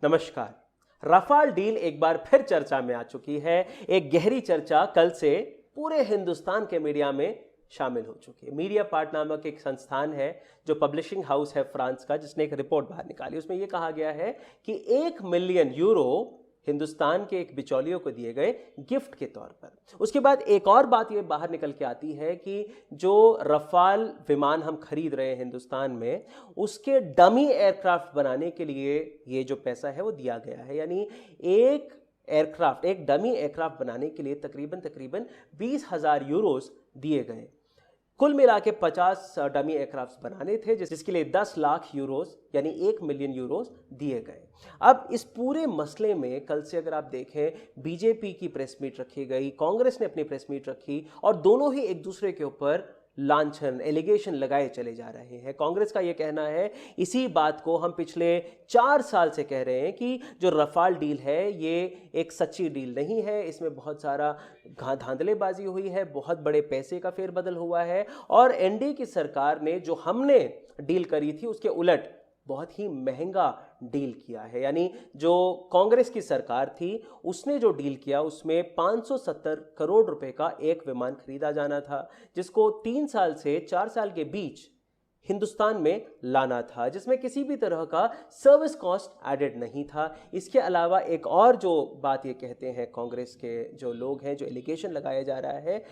नमस्कार। Rafale deal एक बार फिर चर्चा में आ चुकी है। एक गहरी चर्चा कल से पूरे हिंदुस्तान के मीडिया में शामिल हो चुकी है। मीडिया पार्ट नामक एक संस्थान है जो पब्लिशिंग हाउस है फ्रांस का, जिसने एक रिपोर्ट बाहर निकाली। उसमें यह कहा गया है कि 1 मिलियन यूरो हिंदुस्तान के एक बिचौलियों को दिए गए गिफ्ट के तौर पर। उसके बाद एक और बात ये बाहर निकल के आती है कि जो रफाल विमान हम खरीद रहे हैं हिंदुस्तान में, उसके डमी एयरक्राफ्ट बनाने के लिए ये जो पैसा है वो दिया गया है। यानी एक डमी एयरक्राफ्ट बनाने के लिए तकरीबन 20,000 यूरोस दिए गए। कुल मिला के 50 डमी एयरक्राफ्ट बनाने थे, जिसके लिए 10 लाख यूरोस यानी 1 मिलियन यूरोस दिए गए। अब इस पूरे मसले में कल से अगर आप देखें, बीजेपी की प्रेस मीट रखी गई, कांग्रेस ने अपनी प्रेस मीट रखी और दोनों ही एक दूसरे के ऊपर लांछन एलिगेशन लगाए चले जा रहे हैं। कांग्रेस का यह कहना है, इसी बात को हम पिछले 4 साल से कह रहे हैं कि जो रफाल डील है ये एक सच्ची डील नहीं है, इसमें बहुत सारा धांधलेबाजी हुई है, बहुत बड़े पैसे का फेरबदल हुआ है और एनडीए की सरकार ने जो हमने डील करी थी उसके उलट बहुत ही महंगा डील किया है। यानी जो कांग्रेस की सरकार थी उसने जो डील किया उसमें 570 करोड़ रुपए का एक विमान खरीदा जाना था, जिसको 3 साल से 4 साल के बीच हिंदुस्तान में लाना था, जिसमें किसी भी तरह का सर्विस कॉस्ट एडेड नहीं था। इसके अलावा एक और जो बात ये कहते हैं कांग्रेस के जो लोग हैं, जो एलिगेशन लगाया जा रहा है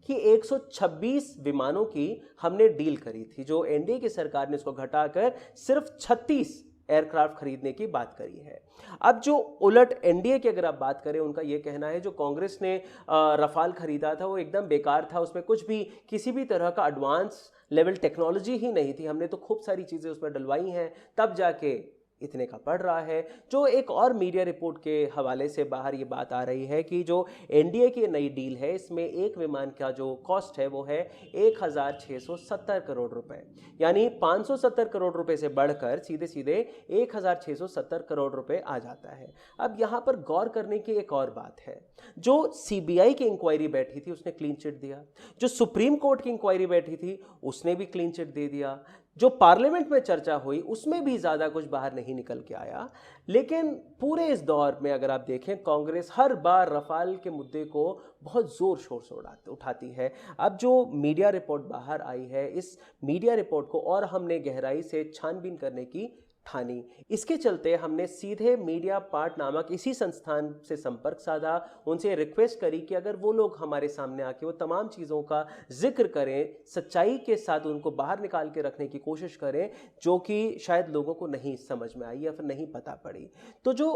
कि 126 विमानों की हमने डील करी थी, जो एनडीए की सरकार ने इसको घटाकर सिर्फ 36 एयरक्राफ्ट खरीदने की बात करी है। अब जो उलट एनडीए की अगर आप बात करें, उनका यह कहना है जो कांग्रेस ने रफाल खरीदा था वो एकदम बेकार था, उसमें कुछ भी किसी भी तरह का एडवांस लेवल टेक्नोलॉजी ही नहीं थी, हमने तो खूब सारी चीज़ें उसमें डलवाई हैं तब जाके इतने का पड़ रहा है। जो एक और मीडिया रिपोर्ट के हवाले से बाहर ये बात आ रही है कि जो एनडीए की नई डील है इसमें एक विमान का जो कॉस्ट है वो है 1,670 करोड़ रुपए, यानी 570 करोड़ रुपए से बढ़कर सीधे सीधे 1,670 करोड़ रुपए आ जाता है। अब यहाँ पर गौर करने की एक और बात है, जो सीबीआई की इंक्वायरी बैठी थी उसने क्लीन चिट दिया, जो सुप्रीम कोर्ट की इंक्वायरी बैठी थी उसने भी क्लीन चिट दे दिया, जो पार्लियामेंट में चर्चा हुई उसमें भी ज़्यादा कुछ बाहर नहीं निकल के आया। लेकिन पूरे इस दौर में अगर आप देखें, कांग्रेस हर बार रफाल के मुद्दे को बहुत ज़ोर शोर से उठाती है। अब जो मीडिया रिपोर्ट बाहर आई है, इस मीडिया रिपोर्ट को और हमने गहराई से छानबीन करने की ठानी। इसके चलते हमने सीधे मीडिया पार्ट नामक इसी संस्थान से संपर्क साधा, उनसे रिक्वेस्ट करी कि अगर वो लोग हमारे सामने आके वो तमाम चीज़ों का जिक्र करें, सच्चाई के साथ उनको बाहर निकाल के रखने की कोशिश करें, जो कि शायद लोगों को नहीं समझ में आई या फिर नहीं पता पड़ी। तो जो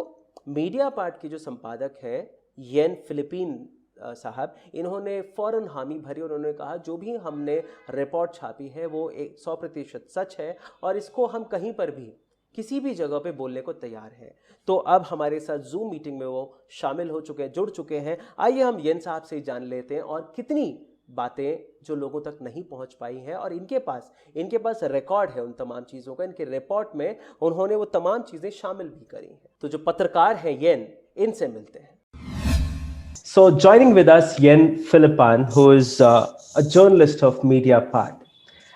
मीडिया पार्ट की जो संपादक है येन फिलिपिन साहब, इन्होंने फौरन हामी भरी और उन्होंने कहा जो भी हमने रिपोर्ट छापी है वो 100% सच है और इसको हम कहीं पर भी किसी भी जगह पे बोलने को तैयार है। तो अब हमारे साथ जूम मीटिंग में वो शामिल हो चुके हैं, जुड़ चुके हैं। आइए हम येन साहब से जान लेते हैं और कितनी बातें जो लोगों तक नहीं पहुंच पाई हैं और इनके पास रिकॉर्ड है उन तमाम चीज़ों का। इनके रिपोर्ट में उन्होंने वो तमाम चीज़ें शामिल भी करी हैं। तो जो पत्रकार हैं येन, इनसे मिलते हैं। So joining with us Yann Philippin, who is a journalist of Mediapart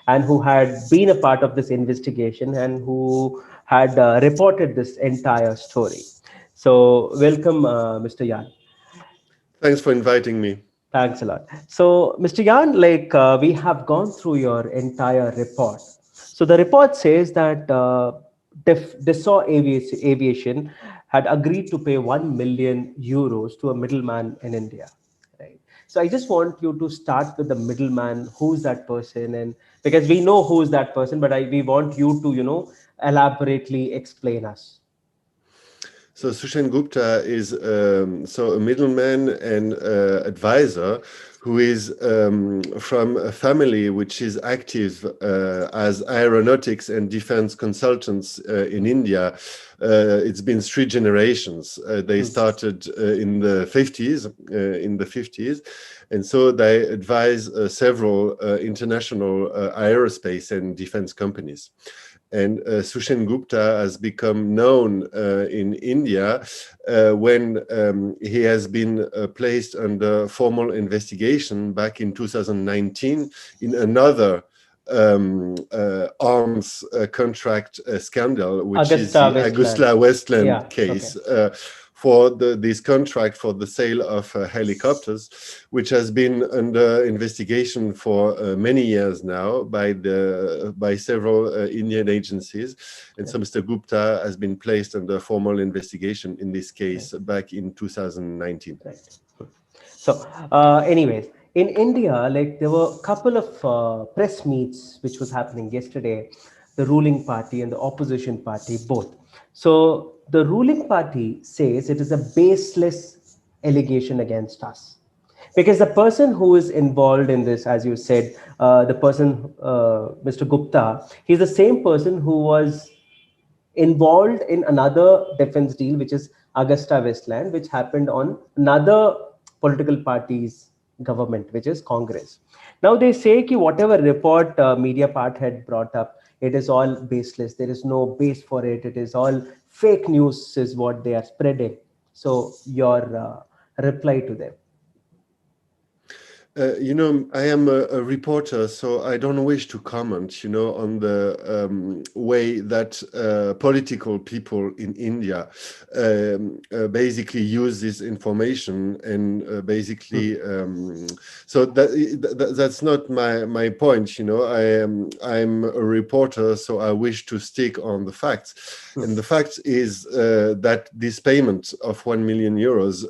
and who had been a part of this investigation and who had reported this entire story. So welcome, Mr. Yann. Thanks for inviting me. Thanks a lot. So, Mr. Yann, we have gone through your entire report. So the report says that Dassault Aviation had agreed to pay 1 million euros to a middleman in India. Right. So I just want you to start with the middleman. Who's that person? And because we know who's that person, but we want you to, elaborately explain us. So Sushen Gupta is a middleman and advisor who is from a family which is active as aeronautics and defense consultants in India. It's been 3 generations. They started in the 50s, and so they advise several international aerospace and defense companies. And Sushen Gupta has become known in India when he has been placed under formal investigation back in 2019 in another arms contract scandal, which is Augusta the Westland. Augusta Westland Yeah, case. okay. For this contract for the sale of helicopters, which has been under investigation for many years now by several Indian agencies, and so Mr. Gupta has been placed under formal investigation in this case back in 2019. Right. So, anyways, in India, like there were a couple of press meets which was happening yesterday, the ruling party and the opposition party both. So the ruling party says it is a baseless allegation against us, because the person who is involved in this, as you said, the person, Mr. Gupta, he's the same person who was involved in another defense deal, which is Augusta Westland, which happened on another political party's government, which is Congress. Now they say that whatever report Mediapart had brought up, it is all baseless. There is no base for it. It is all fake news, is what they are spreading. So your reply to them? I am a reporter, so I don't wish to comment, on the way that political people in India basically use this information, and basically, so that's not my point. I'm a reporter, so I wish to stick on the facts, and the fact is that this payment of 1 million euros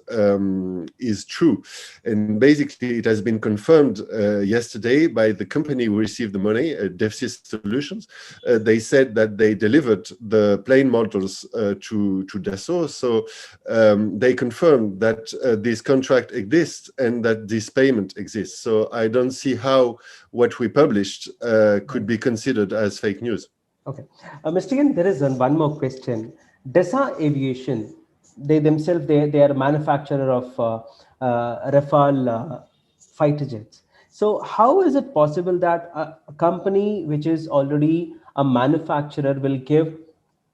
is true, and basically it has been confirmed yesterday by the company who received the money, Devsys Solutions. They said that they delivered the plane models to Dassault, so they confirmed that this contract exists and that this payment exists. So I don't see how what we published could be considered as fake news. Okay. Mr. Yan, there is one more question. Dassault Aviation, they themselves, they are a manufacturer of Rafale fighter jets. So how is it possible that a company which is already a manufacturer will give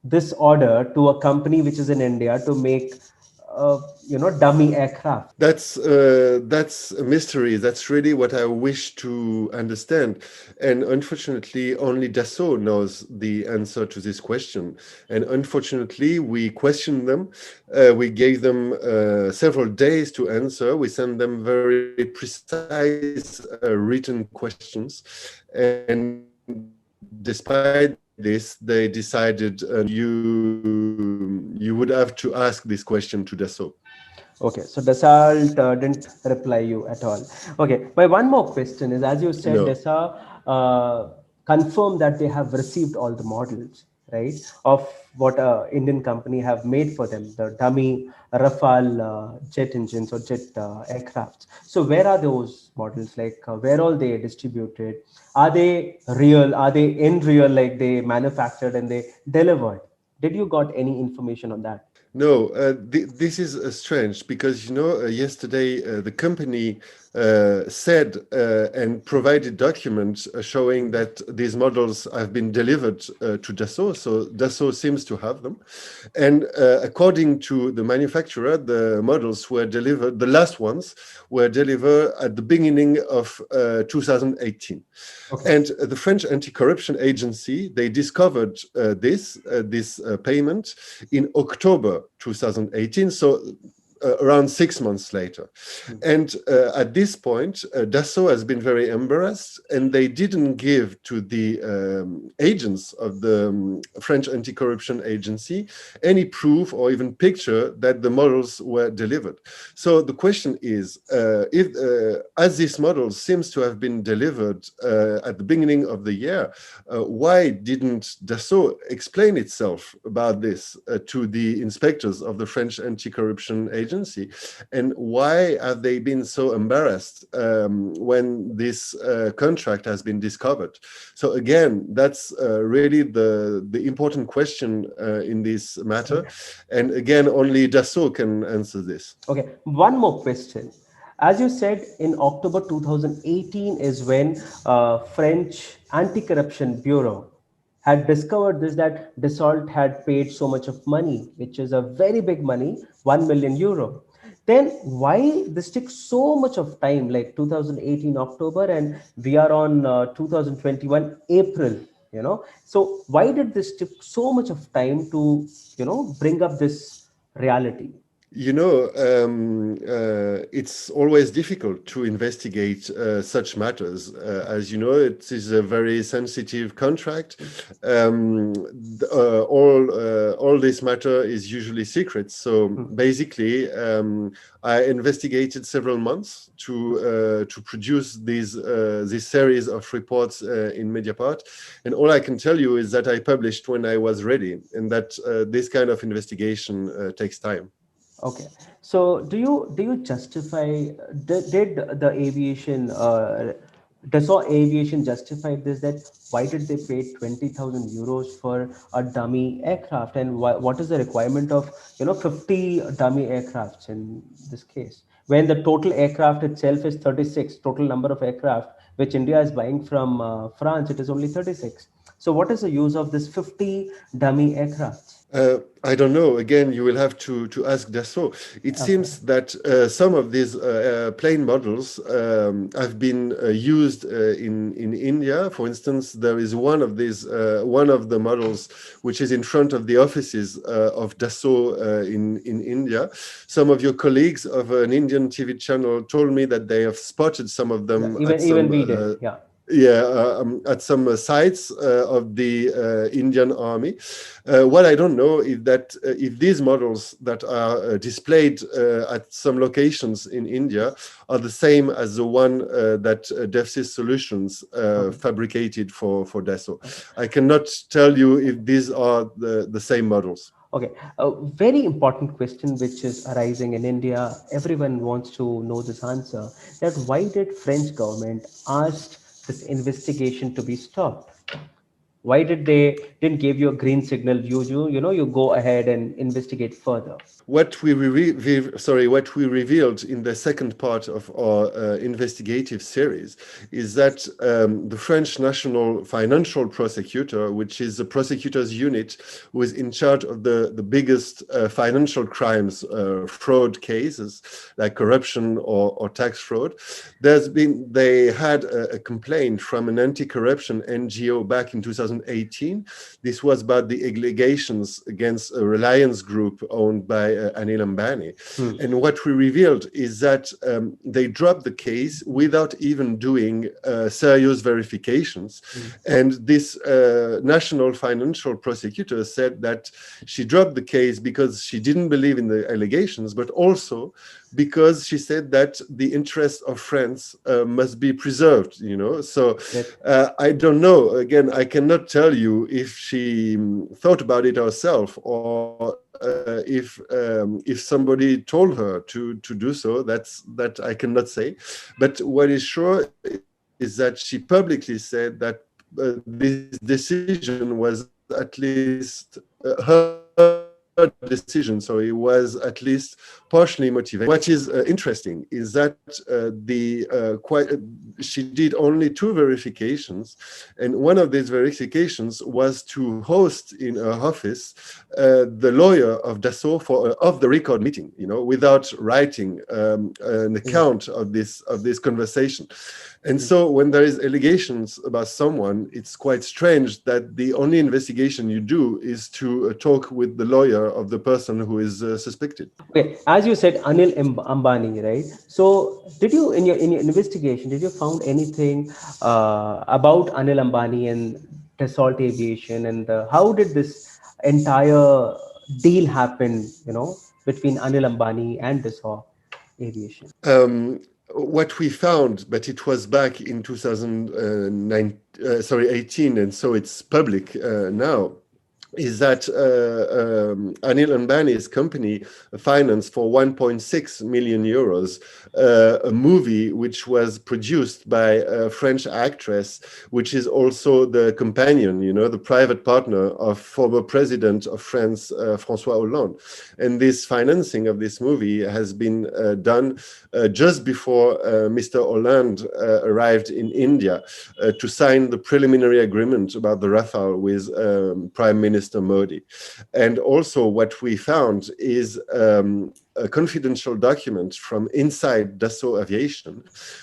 this order to a company which is in India to make dummy aircraft? That's a mystery. That's really what I wish to understand. And unfortunately, only Dassault knows the answer to this question. And unfortunately, we questioned them. We gave them several days to answer. We sent them very precise written questions. And despite this, they decided you would have to ask this question to Dassault. Okay, so Dassault didn't reply you at all. Okay, my one more question is, as you said, No. Dassault confirmed that they have received all the models, right, of what Indian company have made for them, the dummy Rafale jet engines or jet aircrafts. So where are those models? Like where all they distributed? Are they real? Are they in real, like they manufactured and they delivered? Did you got any information on that? No, this is strange because, yesterday the company said and provided documents showing that these models have been delivered to Dassault. So Dassault seems to have them. And according to the manufacturer, the models were delivered, the last ones were delivered at the beginning of 2018. Okay. And the French anti-corruption agency, they discovered this payment in October 2018. So around 6 months later. And at this point, Dassault has been very embarrassed, and they didn't give to the agents of the French anti-corruption agency any proof or even picture that the models were delivered. So the question is, if as this model seems to have been delivered at the beginning of the year, why didn't Dassault explain itself about this to the inspectors of the French anti-corruption agency? And why have they been so embarrassed when this contract has been discovered? So again, that's really the important question in this matter. Okay. And again, only Dassault can answer this. Okay, one more question. As you said, in October 2018 is when French Anti-Corruption Bureau had discovered this, that Dassault had paid so much of money, which is a very big money, 1 million euro. then why this took so much of time, like 2018 October, and we are on 2021 April, so why did this took so much of time to, bring up this reality? It's always difficult to investigate such matters. As you know, it is a very sensitive contract. All this matter is usually secret. So basically, I investigated several months to produce this series of reports in Mediapart, and all I can tell you is that I published when I was ready, and that this kind of investigation takes time. Okay. So do you justify, did the aviation Dassault Aviation justify this, that why did they pay 20,000 euros for a dummy aircraft, and what is the requirement of 50 dummy aircrafts in this case, when the total aircraft itself is 36, total number of aircraft which India is buying from France, it is only 36. So what is the use of this 50 dummy aircraft? I don't know. Again, you will have to ask Dassault. It Okay. seems that some of these plane models have been used in India. For instance, there is one of the models which is in front of the offices of Dassault in India. Some of your colleagues of an Indian TV channel told me that they have spotted some of Yeah, them at even some we did. Yeah. at some sites of the Indian army. What I don't know is that if these models that are displayed at some locations in India are the same as the one that DevSys Solutions Okay. fabricated for Dassault. Okay. I cannot tell you if these are the same models. Okay. A very important question which is arising in India. Everyone wants to know this answer. That why did French government ask this investigation to be stopped? Why did they didn't give you a green signal? You go ahead and investigate further. What we revealed in the second part of our investigative series is that the French National Financial Prosecutor, which is the prosecutor's unit who is in charge of the biggest financial crimes, fraud cases like corruption or tax fraud, they had a complaint from an anti-corruption NGO back in 2018. This was about the allegations against a Reliance Group owned by Anil Ambani. And what we revealed is that they dropped the case without even doing serious verifications. And this national financial prosecutor said that she dropped the case because she didn't believe in the allegations, but also because she said that the interests of France must be preserved, So I don't know. Again, I cannot tell you if she thought about it herself or if somebody told her to do so. That I cannot say. But what is sure is that she publicly said that this decision was at least her decision, so it was at least partially motivated. What is interesting is that she did only 2 verifications, and one of these verifications was to host in her office the lawyer of Dassault for off the record meeting, without writing an account of this conversation. And so when there is allegations about someone, it's quite strange that the only investigation you do is to talk with the lawyer of the person who is suspected. Okay, as you said, Anil Ambani, right? So, did you in your investigation, did you found anything about Anil Ambani and Dassault Aviation, and how did this entire deal happen? Between Anil Ambani and Dassault Aviation. What we found, but it was back in 18, and so it's public now, is that Anil Ambani's company financed for 1.6 million euros a movie which was produced by a French actress, which is also the companion, the private partner of former president of France, François Hollande. And this financing of this movie has been done just before Mr. Hollande arrived in India to sign the preliminary agreement about the Rafale with Prime Minister Modi. And also what we found is a confidential document from inside Dassault Aviation,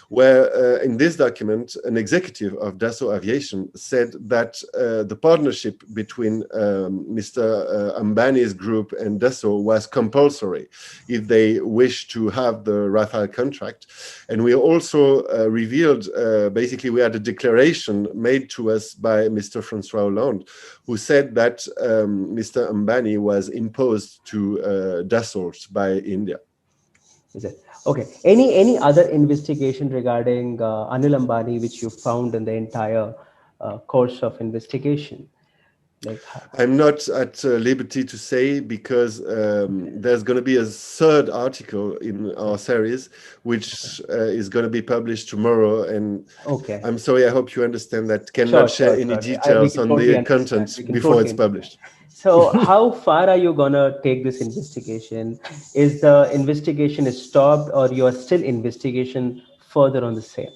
where in this document, an executive of Dassault Aviation said that the partnership between Mr. Ambani's group and Dassault was compulsory if they wish to have the Rafale contract. And we also revealed, basically we had a declaration made to us by Mr. François Hollande, who said that Mr. Ambani was imposed to Dassault by India. Is it? Okay. Any other investigation regarding Anil Ambani which you found in the entire course of investigation? Like, I'm not at liberty to say, because there's going to be a third article in our series, which is going to be published tomorrow. And okay. I'm sorry, I hope you understand that cannot share any details on the content before it's published. So how far are you going to take this investigation? Is the investigation stopped, or you are still investigation further on the same?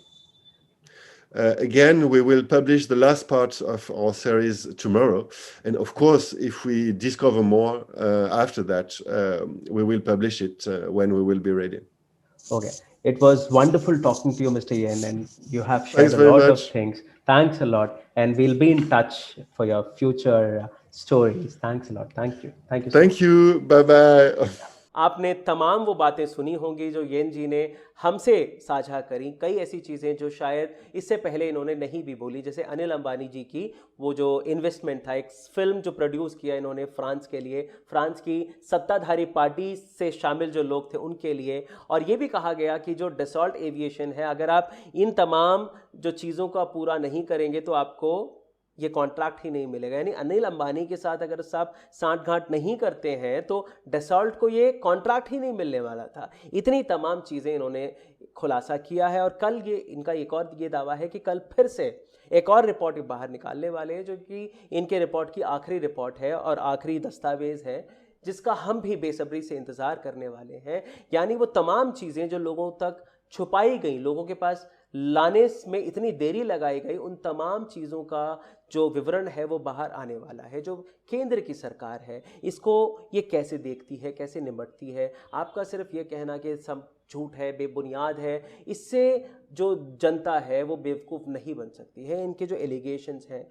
Again, we will publish the last part of our series tomorrow. And of course, if we discover more after that, we will publish it when we will be ready. Okay. It was wonderful talking to you, Mr. Yann, and you have shared a lot of things. Thanks a lot. And we'll be in touch for your future stories. Thanks a lot. Thank you. Thank you so much. Thank you. Bye-bye. आपने तमाम वो बातें सुनी होंगी जो येन जी ने हमसे साझा करी। कई ऐसी चीज़ें जो शायद इससे पहले इन्होंने नहीं भी बोली, जैसे अनिल अंबानी जी की वो जो इन्वेस्टमेंट था, एक फिल्म जो प्रोड्यूस किया इन्होंने फ्रांस के लिए, फ्रांस की सत्ताधारी पार्टी से शामिल जो लोग थे उनके लिए। और ये भी कहा गया कि जो डसॉल्ट एविएशन है, अगर आप इन तमाम जो चीज़ों का पूरा नहीं करेंगे तो आपको ये कॉन्ट्रैक्ट ही नहीं मिलेगा। यानी अनिल अंबानी के साथ अगर आप सांठगांठ नहीं करते हैं तो डसॉल्ट को ये कॉन्ट्रैक्ट ही नहीं मिलने वाला था। इतनी तमाम चीज़ें इन्होंने खुलासा किया है। और कल ये इनका एक और ये दावा है कि कल फिर से एक और रिपोर्ट बाहर निकालने वाले हैं, जो कि इनके रिपोर्ट की आखिरी रिपोर्ट है और आखिरी दस्तावेज है, जिसका हम भी बेसब्री से इंतज़ार करने वाले हैं। यानी वो तमाम चीज़ें जो लोगों तक छुपाई गई, लोगों के पास लाने में इतनी देरी लगाई गई, उन तमाम चीज़ों का जो विवरण है वो बाहर आने वाला है। जो केंद्र की सरकार है इसको ये कैसे देखती है, कैसे निपटती है। आपका सिर्फ ये कहना कि सब झूठ है, बेबुनियाद है, इससे जो जनता है वो बेवकूफ़ नहीं बन सकती है। इनके जो एलिगेशंस हैं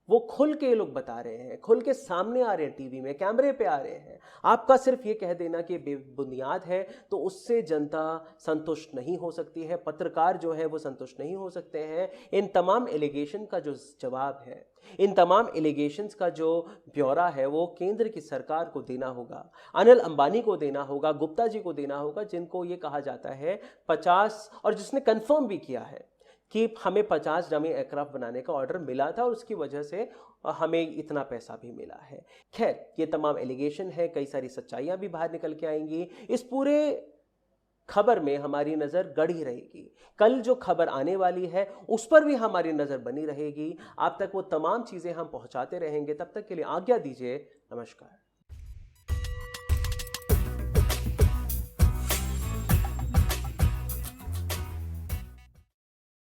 वो खुल के लोग बता रहे हैं, खुल के सामने आ रहे हैं, टीवी में कैमरे पे आ रहे हैं। आपका सिर्फ ये कह देना कि बेबुनियाद है तो उससे जनता संतुष्ट नहीं हो सकती है, पत्रकार जो है वो संतुष्ट नहीं हो सकते हैं। इन तमाम एलिगेशन का जो जवाब है, इन तमाम एलिगेशंस का जो ब्यौरा है वो केंद्र की सरकार को देना होगा, अनिल अंबानी को देना होगा, गुप्ता जी को देना होगा, जिनको ये कहा जाता है 50, और जिसने कंफर्म भी किया है कि हमें 50 डमी एयरक्राफ्ट बनाने का ऑर्डर मिला था और उसकी वजह से हमें इतना पैसा भी मिला है। खैर, ये तमाम एलिगेशन है, कई सारी सच्चाइयाँ भी बाहर निकल के आएंगी। इस पूरे खबर में हमारी नज़र गड़ी रहेगी। कल जो खबर आने वाली है उस पर भी हमारी नज़र बनी रहेगी। आप तक वो तमाम चीज़ें हम पहुँचाते रहेंगे। तब तक के लिए आज्ञा दीजिए। नमस्कार।